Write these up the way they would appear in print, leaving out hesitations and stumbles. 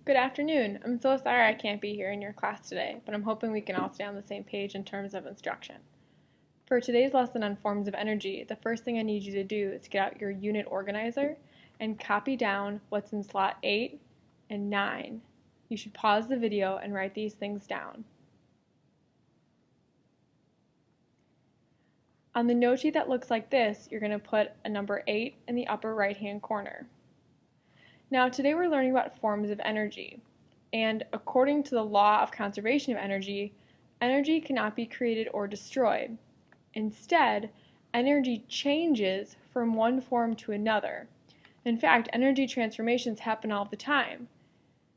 Good afternoon. I'm so sorry I can't be here in your class today, but I'm hoping we can all stay on the same page in terms of instruction. For today's lesson on forms of energy, the first thing I need you to do is get out your unit organizer and copy down what's in slot 8 and 9. You should pause the video and write these things down. On the note sheet that looks like this, you're going to put a number 8 in the upper right-hand corner. Now, today we're learning about forms of energy, and according to the law of conservation of energy, energy cannot be created or destroyed. Instead, energy changes from one form to another. In fact, energy transformations happen all the time.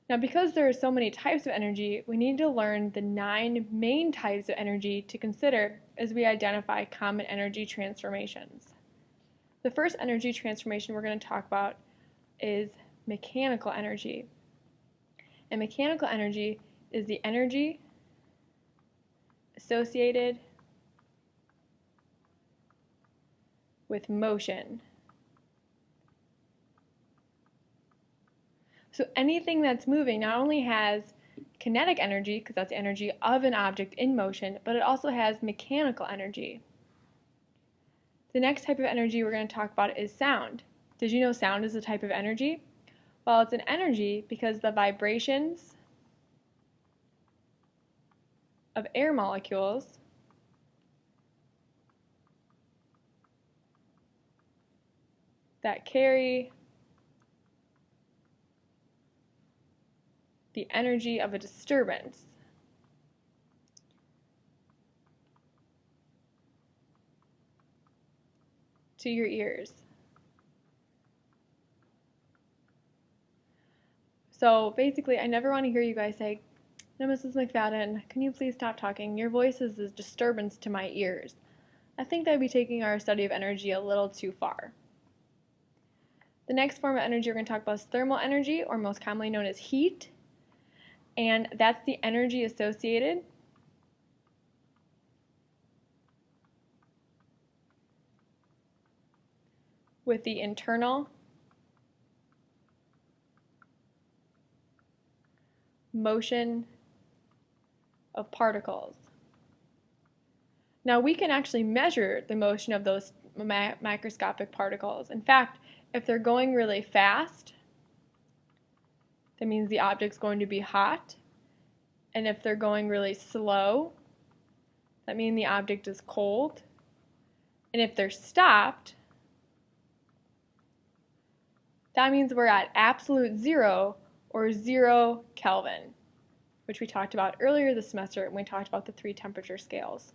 Now, because there are so many types of energy, we need to learn the 9 main types of energy to consider as we identify common energy transformations. The first energy transformation we're going to talk about is mechanical energy. And mechanical energy is the energy associated with motion. So anything that's moving not only has kinetic energy, because that's energy of an object in motion, but it also has mechanical energy. The next type of energy we're going to talk about is sound. Did you know sound is a type of energy? Well, it's an energy because the vibrations of air molecules that carry the energy of a disturbance to your ears. So basically, I never want to hear you guys say, "No, Mrs. McFadden, can you please stop talking? Your voice is a disturbance to my ears." I think that'd be taking our study of energy a little too far. The next form of energy we're going to talk about is thermal energy, or most commonly known as heat. And that's the energy associated with the internal motion of particles. Now we can actually measure the motion of those microscopic particles. In fact, if they're going really fast, that means the object's going to be hot. And if they're going really slow, that means the object is cold. And if they're stopped, that means we're at absolute zero or 0 Kelvin, which we talked about earlier this semester when we talked about the 3 temperature scales.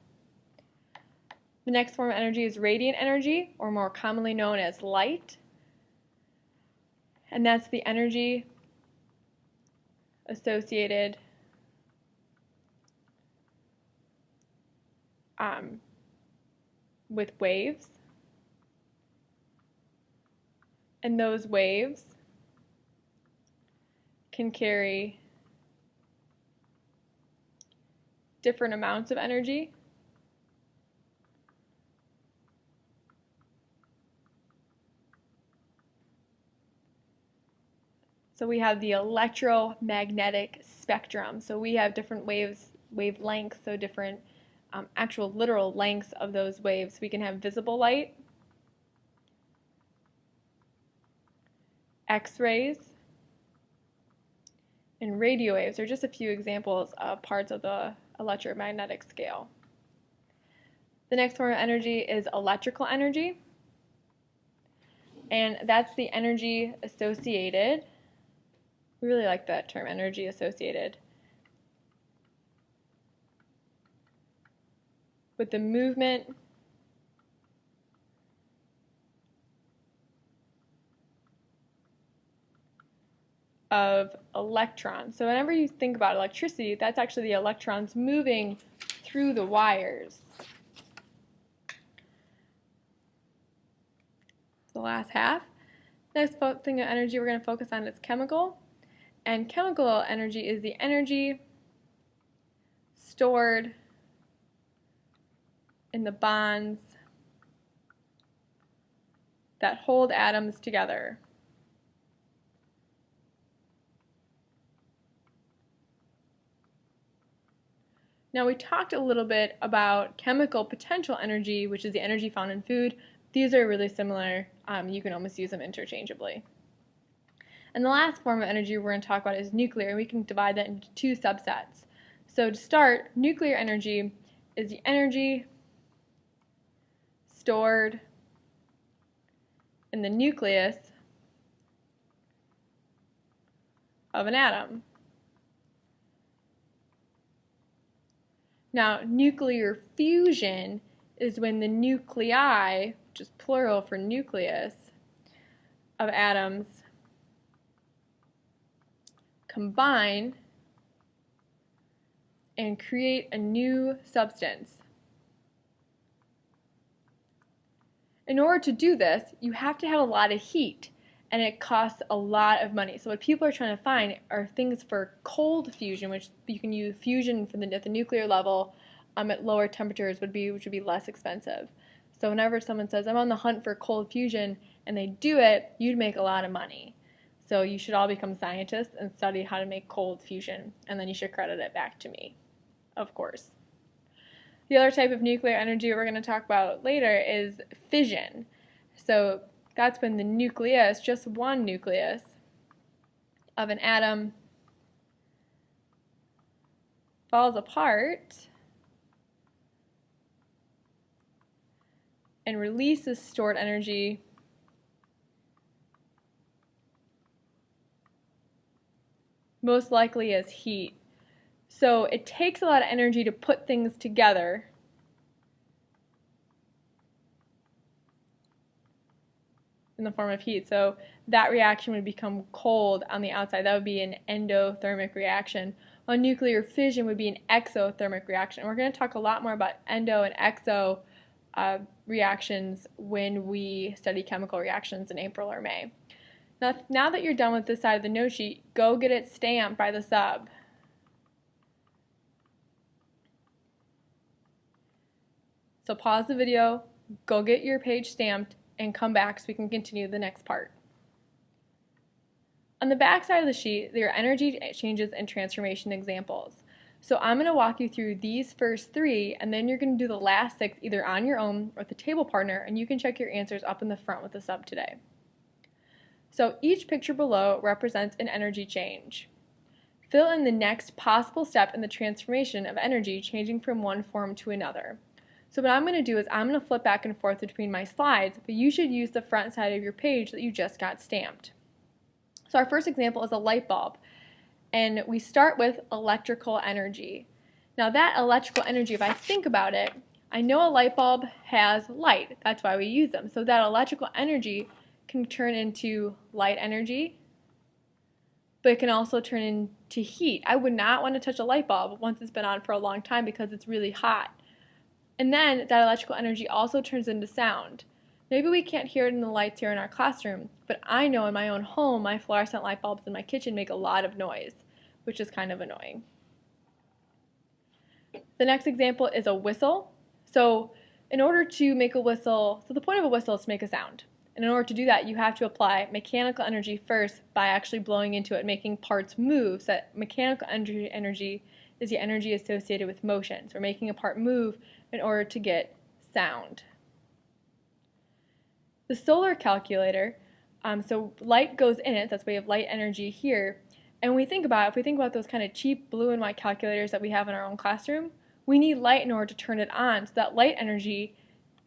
The next form of energy is radiant energy, or more commonly known as light. And that's the energy associated with waves. And those waves can carry different amounts of energy. So we have the electromagnetic spectrum. So we have different wavelengths, so different actual literal lengths of those waves. We can have visible light, X-rays, and radio waves are just a few examples of parts of the electromagnetic scale. The next form of energy is electrical energy, and that's the energy associated. We really like that term, energy associated, with the movement of electrons. So whenever you think about electricity, that's actually the electrons moving through the wires. The last half. Next thing of energy we're going to focus on is chemical. And chemical energy is the energy stored in the bonds that hold atoms together. Now we talked a little bit about chemical potential energy, which is the energy found in food. These are really similar. You can almost use them interchangeably. And the last form of energy we're going to talk about is nuclear, and we can divide that into two subsets. So to start, nuclear energy is the energy stored in the nucleus of an atom. Now, nuclear fusion is when the nuclei, which is plural for nucleus, of atoms combine and create a new substance. In order to do this, you have to have a lot of heat, and it costs a lot of money. So what people are trying to find are things for cold fusion, which you can use fusion at the nuclear level at lower temperatures, which would be less expensive. So whenever someone says, I'm on the hunt for cold fusion, and they do it, you'd make a lot of money. So you should all become scientists and study how to make cold fusion, and then you should credit it back to me, of course. The other type of nuclear energy we're going to talk about later is fission. So that's when the nucleus, just one nucleus, of an atom falls apart and releases stored energy most likely as heat. So it takes a lot of energy to put things together. In the form of heat. So that reaction would become cold on the outside. That would be an endothermic reaction. While nuclear fission would be an exothermic reaction. We're going to talk a lot more about endo and exo reactions when we study chemical reactions in April or May. Now that you're done with this side of the note sheet, go get it stamped by the sub. So pause the video, go get your page stamped, and come back so we can continue the next part. On the back side of the sheet, there are energy changes and transformation examples. So I'm going to walk you through these first three, and then you're going to do the last six either on your own or with a table partner, and you can check your answers up in the front with the sub today. So each picture below represents an energy change. Fill in the next possible step in the transformation of energy changing from one form to another. So what I'm going to do is I'm going to flip back and forth between my slides, but you should use the front side of your page that you just got stamped. So our first example is a light bulb, and we start with electrical energy. Now that electrical energy, if I think about it, I know a light bulb has light. That's why we use them. So that electrical energy can turn into light energy, but it can also turn into heat. I would not want to touch a light bulb once it's been on for a long time because it's really hot. And then that electrical energy also turns into sound. Maybe we can't hear it in the lights here in our classroom, but I know in my own home, my fluorescent light bulbs in my kitchen make a lot of noise, which is kind of annoying. The next example is a whistle. So in order to make a whistle, so the point of a whistle is to make a sound. And in order to do that, you have to apply mechanical energy first by actually blowing into it, making parts move. So that mechanical energy is the energy associated with motion. So we're making a part move in order to get sound. The solar calculator, so light goes in it, that's why we have light energy here. And when we think about it, if we think about those kind of cheap blue and white calculators that we have in our own classroom, we need light in order to turn it on, so that light energy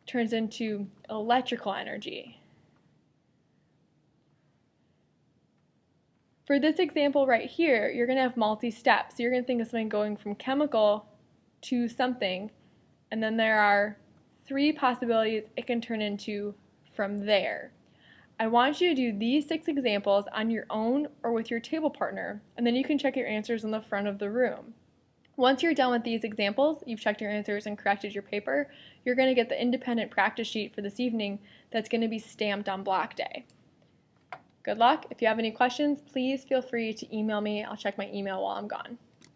turns into electrical energy. For this example right here, you're going to have multi-steps. So you're going to think of something going from chemical to something, and then there are three possibilities it can turn into from there. I want you to do these 6 examples on your own or with your table partner, and then you can check your answers in the front of the room. Once you're done with these examples, you've checked your answers and corrected your paper, you're going to get the independent practice sheet for this evening that's going to be stamped on block day. Good luck. If you have any questions, please feel free to email me. I'll check my email while I'm gone.